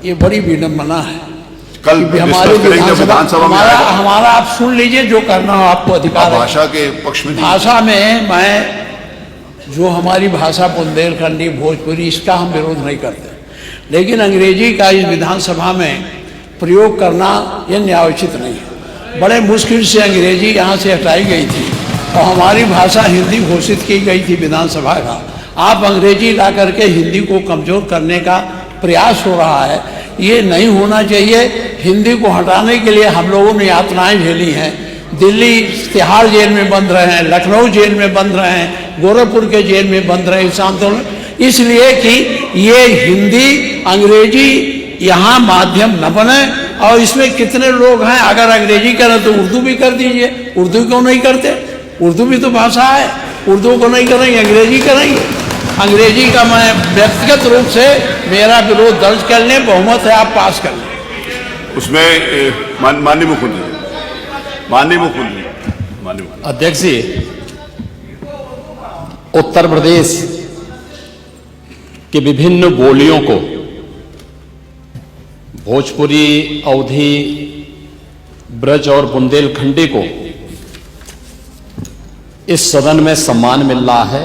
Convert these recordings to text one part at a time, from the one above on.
ये बड़ी विडंबना है। कल हमारे विधानसभा में हमारा आप सुन लीजिए, जो करना हो आपको अधिकार है। भाषा के पक्ष में भाषा में मैं जो हमारी भाषा बुंदेलखंडी भोजपुरी, इसका हम विरोध नहीं करते, लेकिन अंग्रेजी का इस विधानसभा में प्रयोग करना यह न्यायोचित नहीं है। बड़े मुश्किल से अंग्रेजी यहाँ से हटाई गई थी और हमारी भाषा हिंदी घोषित की गई थी विधानसभा का। आप अंग्रेजी ला करके हिंदी को कमज़ोर करने का प्रयास हो रहा है, ये नहीं होना चाहिए। हिंदी को हटाने के लिए हम लोगों ने यातनाएं झेली हैं। दिल्ली तिहाड़ जेल में बंद रहे हैं, लखनऊ जेल में बंद रहे हैं, गोरखपुर के जेल में बंद रहे इस आंदोलन, इसलिए कि ये हिंदी अंग्रेजी यहाँ माध्यम न बने। और इसमें कितने लोग हैं, अगर अंग्रेजी करें तो उर्दू भी कर दीजिए। उर्दू क्यों नहीं करते? उर्दू भी तो भाषा है। उर्दू को नहीं करेंगे, अंग्रेजी करेंगे। अंग्रेजी का मैं व्यक्तिगत रूप से मेरा विरोध दर्ज कर लें, बहुमत है, आप पास कर लें। उसमें माननीय मुख्यमंत्री अध्यक्ष जी, उत्तर प्रदेश की विभिन्न बोलियों को, भोजपुरी, अवधी, ब्रज और बुंदेलखंडी को इस सदन में सम्मान मिल रहा है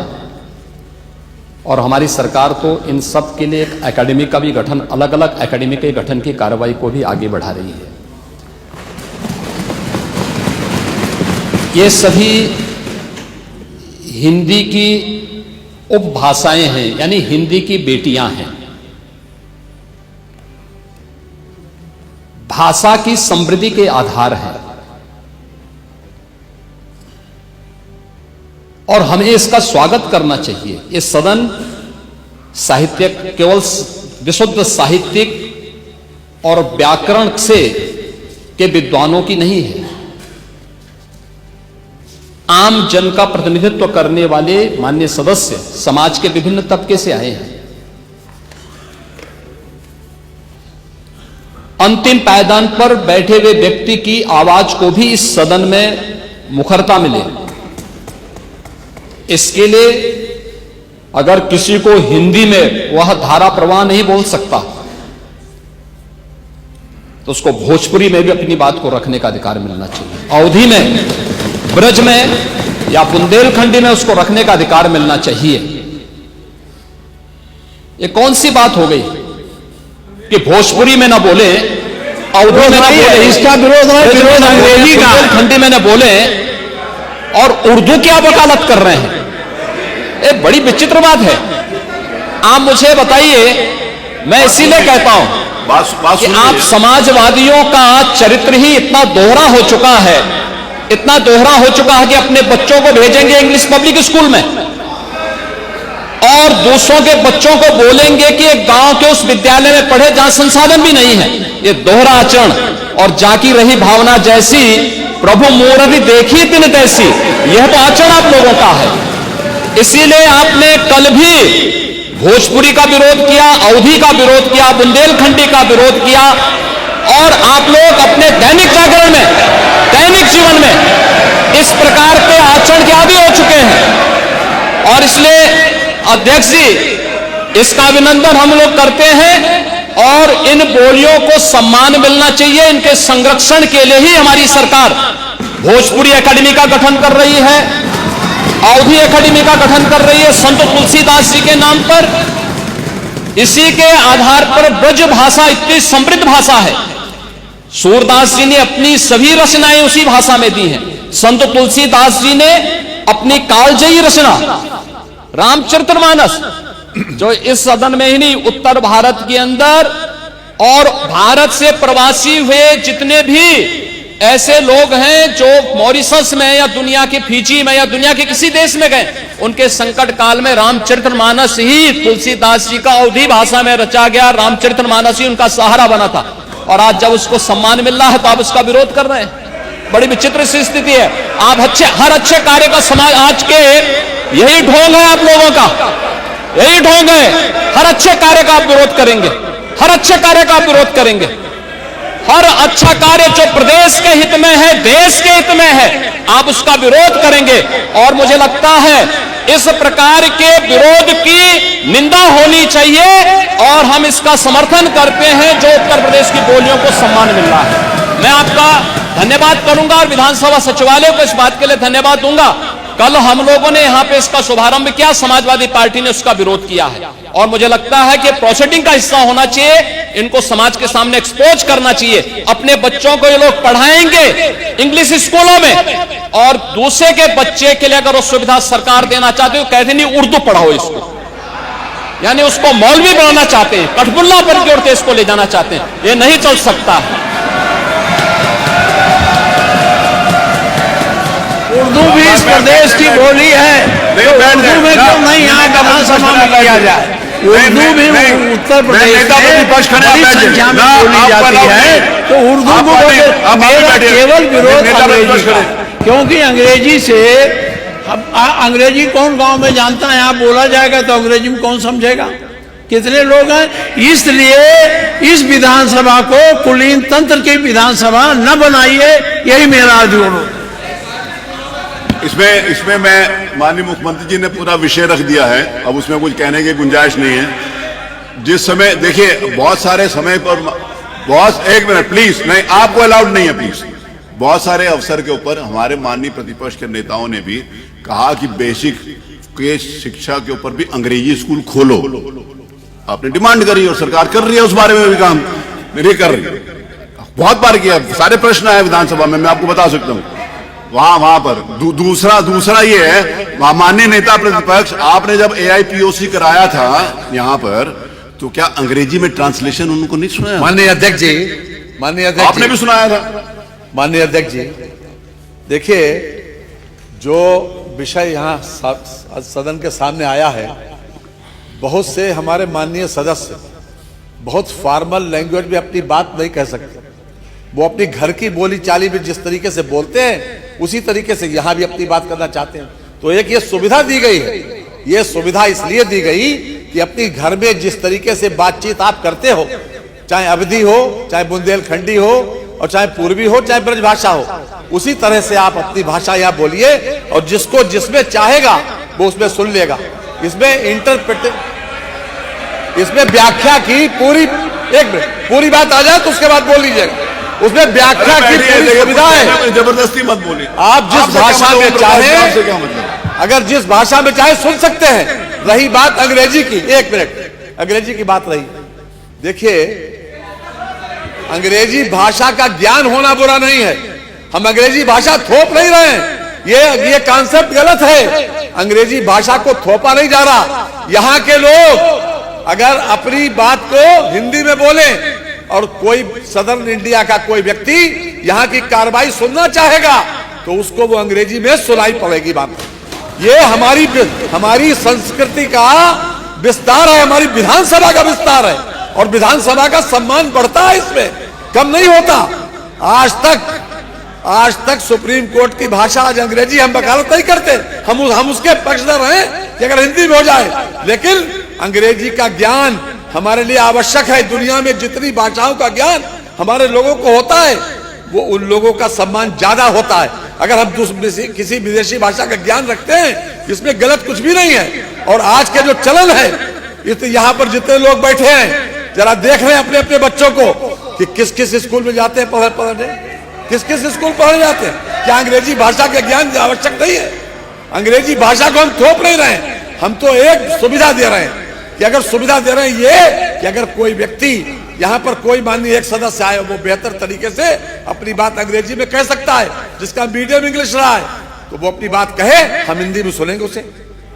और हमारी सरकार तो इन सब के लिए एक एकेडमी का भी गठन, अलग अलग एकेडमी के गठन की कार्रवाई को भी आगे बढ़ा रही है। ये सभी हिंदी की उपभाषाएं हैं, यानी हिंदी की बेटियां हैं। भाषा की समृद्धि के आधार है और हमें इसका स्वागत करना चाहिए। ये सदन साहित्यिक, केवल विशुद्ध साहित्यिक और व्याकरण से के विद्वानों की नहीं है, आम जन का प्रतिनिधित्व करने वाले माननीय सदस्य समाज के विभिन्न तबके से आए हैं। अंतिम पायदान पर बैठे हुए व्यक्ति की आवाज को भी इस सदन में मुखरता मिले, इसके लिए अगर किसी को हिंदी में वह धारा प्रवाह नहीं बोल सकता तो उसको भोजपुरी में भी अपनी बात को रखने का अधिकार मिलना चाहिए। अवधी में, ब्रज में या बुंदेलखंडी में उसको रखने का अधिकार मिलना चाहिए। ये कौन सी बात हो गई कि भोजपुरी में ना बोले, अवधी में ना बोले, इसका विरोध है, विरोध अंग्रेजी का, बुंदेलखंडी में ना बोले और उर्दू क्या वकालत कर रहे हैं? ये बड़ी विचित्र बात है। आप मुझे बताइए, मैं इसीलिए कहता हूं कि आप समाजवादियों का चरित्र ही इतना दोहरा हो चुका है, इतना दोहरा हो चुका है कि अपने बच्चों को भेजेंगे इंग्लिश पब्लिक स्कूल में और दूसरों के बच्चों को बोलेंगे कि एक गांव के उस विद्यालय में पढ़े जहां संसाधन भी नहीं है। ये दोहरा आचरण और जाकी रही भावना जैसी प्रभु मूर्ति देखी तिन तैसी, यह तो आचरण आप लोगों का है। इसीलिए आपने कल भी भोजपुरी का विरोध किया, अवधी का विरोध किया, बुंदेलखंडी का विरोध किया और आप लोग अपने दैनिक जागरण में, दैनिक जीवन में इस प्रकार के आचरण के आदी हो चुके हैं। और इसलिए अध्यक्ष जी, इसका अभिनंदन हम लोग करते हैं और इन बोलियों को सम्मान मिलना चाहिए। इनके संरक्षण के लिए ही हमारी सरकार भोजपुरी एकेडमी का गठन कर रही है, अवधी एकेडमी का गठन कर रही है संत तुलसीदास जी के नाम पर। इसी के आधार पर ब्रज भाषा इतनी समृद्ध भाषा है। सूरदास जी ने अपनी सभी रचनाएं उसी भाषा में दी हैं। संत तुलसीदास जी ने अपनी कालजयी रचना रामचरितमानस, जो इस सदन में ही नहीं, उत्तर भारत के अंदर और भारत से प्रवासी हुए जितने भी ऐसे लोग हैं जो मॉरिशस में या दुनिया के फिजी में या दुनिया के किसी देश में गए, उनके संकट काल में रामचरितमानस ही तुलसीदास जी का अवधी भाषा में रचा गया रामचरितमानस ही उनका सहारा बना था। और आज जब उसको सम्मान मिल रहा है तो आप उसका विरोध कर रहे हैं। बड़ी विचित्र सी स्थिति है। आप हर अच्छे कार्य का समाज, आज के यही ढोंग है आप लोगों का, यही ढोंग है। हर अच्छे कार्य का आप विरोध करेंगे, हर अच्छे कार्य का आप विरोध करेंगे। हर अच्छा कार्य जो प्रदेश के हित में है, देश के हित में है, आप उसका विरोध करेंगे। और मुझे लगता है इस प्रकार के विरोध की निंदा होनी चाहिए और हम इसका समर्थन करते हैं जो उत्तर प्रदेश की बोलियों को सम्मान मिल रहा है। मैं आपका धन्यवाद करूंगा और विधानसभा सचिवालय को इस बात के लिए धन्यवाद दूंगा। कल हम लोगों ने यहां पे इसका शुभारंभ किया, समाजवादी पार्टी ने उसका विरोध किया है और मुझे लगता है कि प्रोसीडिंग का हिस्सा होना चाहिए, इनको समाज के सामने एक्सपोज करना चाहिए। अपने बच्चों को ये लोग पढ़ाएंगे इंग्लिश स्कूलों में और दूसरे के बच्चे के लिए अगर वो सुविधा सरकार देना चाहते हो, कहते नहीं उर्दू पढ़ाओ इसको, यानी उसको मौलवी बनाना चाहते हैं, कठपुल्ला पर की ओर इसको ले जाना चाहते हैं। ये नहीं चल सकता है। उर्दू भी इस प्रदेश की बोली है, तो उर्दू में क्यों नहीं यहाँ विधानसभा में किया जाए? उर्दू भी उत्तर प्रदेश में बड़ी संख्या में बोली जाती है, तो उर्दू को मेरा केवल विरोध अंग्रेजी का, क्योंकि अंग्रेजी से अंग्रेजी कौन गांव में जानता है? यहाँ बोला जाएगा तो अंग्रेजी में कौन समझेगा? कितने लोग हैं? इसलिए इस विधानसभा को कुलीन तंत्र की विधानसभा न बनाइए, यही मेरा अनुरोध। इसमें मैं माननीय मुख्यमंत्री जी ने पूरा विषय रख दिया है, अब उसमें कुछ कहने की गुंजाइश नहीं है। जिस समय देखिए बहुत सारे समय पर बहुत, एक मिनट प्लीज, नहीं आपको अलाउड नहीं है प्लीज। बहुत सारे अवसर के ऊपर हमारे माननीय प्रतिपक्ष के नेताओं ने भी कहा कि बेसिक के शिक्षा के ऊपर भी अंग्रेजी स्कूल खोलो, आपने डिमांड करी और सरकार कर रही है उस बारे में भी काम, नहीं कर रही, बहुत बार किया, सारे प्रश्न आए विधानसभा में, मैं आपको बता सकता हूं वहां पर। दूसरा ये है, माननीय नेता प्रतिपक्ष, आपने जब AIPOC कराया था यहां पर, तो क्या अंग्रेजी में ट्रांसलेशन उनको नहीं सुनाया? माननीय अध्यक्ष जी, आपने भी सुनाया था। माननीय अध्यक्ष जी, देखिए जो विषय यहाँ सदन के सामने आया है, बहुत से हमारे माननीय सदस्य बहुत फॉर्मल लैंग्वेज में अपनी बात नहीं कह सकते। वो अपनी घर की बोली चाली में जिस तरीके से बोलते हैं उसी तरीके से यहाँ भी अपनी बात करना चाहते हैं। तो एक ये सुविधा दी गई है, ये सुविधा इसलिए दी गई कि अपनी घर में जिस तरीके से बातचीत आप करते हो, चाहे अवधी हो, चाहे बुंदेलखंडी हो, और चाहे पूर्वी हो, चाहे ब्रजभाषा हो, उसी तरह से आप अपनी भाषा यहाँ बोलिए और जिसको जिसमें चाहेगा वो उसमें सुन लेगा। इसमें व्याख्या की पूरी बात आ जाए तो उसके बाद बोल लीजिएगा, उसमें व्याख्या की पूरी सुविधा है। जबरदस्ती मत बोलिए, आप जिस भाषा में चाहे, अगर जिस भाषा में चाहे सुन सकते हैं। रही बात अंग्रेजी की, एक मिनट, अंग्रेजी की बात रही, देखिए अंग्रेजी भाषा का ज्ञान होना बुरा नहीं है, हम अंग्रेजी भाषा थोप नहीं रहे हैं, ये कॉन्सेप्ट गलत है। अंग्रेजी भाषा को थोपा नहीं जा रहा। यहाँ के लोग अगर अपनी बात को हिंदी में बोले और कोई सदर्न इंडिया का कोई व्यक्ति यहाँ की कार्रवाई सुनना चाहेगा तो उसको वो अंग्रेजी में सुनाई पड़ेगी बात। ये हमारी संस्कृति का विस्तार है, हमारी विधानसभा का विस्तार है और विधानसभा का सम्मान बढ़ता है, इसमें कम नहीं होता। आज तक सुप्रीम कोर्ट की भाषा आज अंग्रेजी, हम वकालत नहीं करते, हम उसके पक्षधर हैं कि अगर हिंदी में हो जाए, लेकिन अंग्रेजी का ज्ञान हमारे लिए आवश्यक है। दुनिया में जितनी भाषाओं का ज्ञान हमारे लोगों को होता है, वो उन लोगों का सम्मान ज्यादा होता है। अगर हम किसी विदेशी भाषा का ज्ञान रखते हैं, इसमें गलत कुछ भी नहीं है। और आज के जो चलन है, यहाँ पर जितने लोग बैठे हैं, जरा देख रहे हैं अपने अपने बच्चों को कि किस किस स्कूल में जाते हैं पढ़ने, किस किस स्कूल पढ़ने जाते हैं। क्या अंग्रेजी भाषा का ज्ञान आवश्यक नहीं है? अंग्रेजी भाषा को हम थोप नहीं रहे हैं, हम तो एक सुविधा दे रहे हैं कि अगर सुविधा दे रहे हैं ये कि अगर कोई व्यक्ति यहाँ पर कोई माननीय एक सदस्य आए, वो बेहतर तरीके से अपनी बात अंग्रेजी में कह सकता है, जिसका मीडियम इंग्लिश रहा है, तो वो अपनी बात कहे, हम हिंदी में सुनेंगे उसे।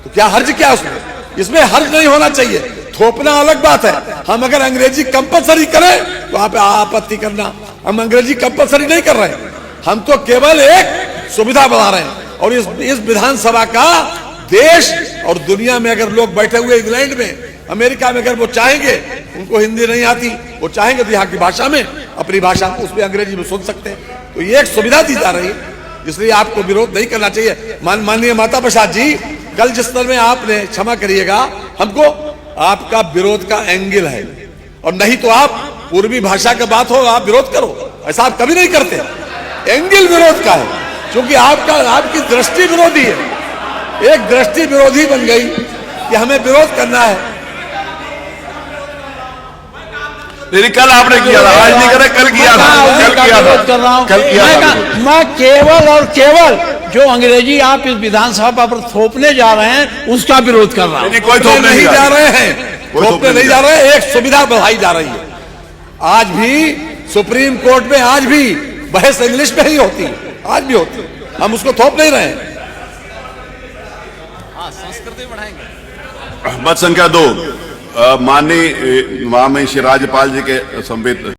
तो क्या हर्ज क्या उसमें? इसमें हर्ज नहीं होना चाहिए। थोपना अलग बात है। हम अगर अंग्रेजी कंपलसरी करें तो आप आपत्ति करना, हम अंग्रेजी कंपलसरी नहीं कर रहे हैं, हम तो केवल एक सुविधा बढ़ा रहे हैं। और इस विधानसभा का देश और दुनिया में अगर लोग बैठे हुए इंग्लैंड में, अमेरिका में, अगर वो चाहेंगे, उनको हिंदी नहीं आती, वो चाहेंगे तो यहाँ की भाषा में, अपनी भाषा उसमें अंग्रेजी में सुन सकते हैं। तो ये एक सुविधा दी जा रही है, इसलिए आपको विरोध नहीं करना चाहिए। माननीय माता प्रसाद जी, कल जिस तरह में आपने, क्षमा करिएगा, हमको आपका विरोध का एंगल है, और नहीं तो आप पूर्वी भाषा की बात हो आप विरोध करो, ऐसा आप कभी नहीं करते। एंगल विरोध का है, क्योंकि आपकी दृष्टि विरोधी है, एक दृष्टि विरोधी बन गई कि हमें विरोध करना है। लेकिन कल आपने किया था, आज नहीं करे, कल किया था, कल किया था, कर रहा हूं। कल किया था। मैं केवल और केवल जो अंग्रेजी आप इस विधानसभा पर थोपने जा रहे हैं उसका विरोध कर रहा हूं। नहीं, कोई थोपने नहीं जा रहे हैं, थोपने नहीं जा रहे हैं, एक सुविधा बढ़ाई जा रही है। आज भी सुप्रीम कोर्ट में आज भी बहस इंग्लिश में ही होती है, आज भी होती है, हम उसको थोप नहीं रहे हैं। संस्कृति बढ़ाएंगे। मत संख्या 2 माननीय महामहिम श्री राज्यपाल जी के संबित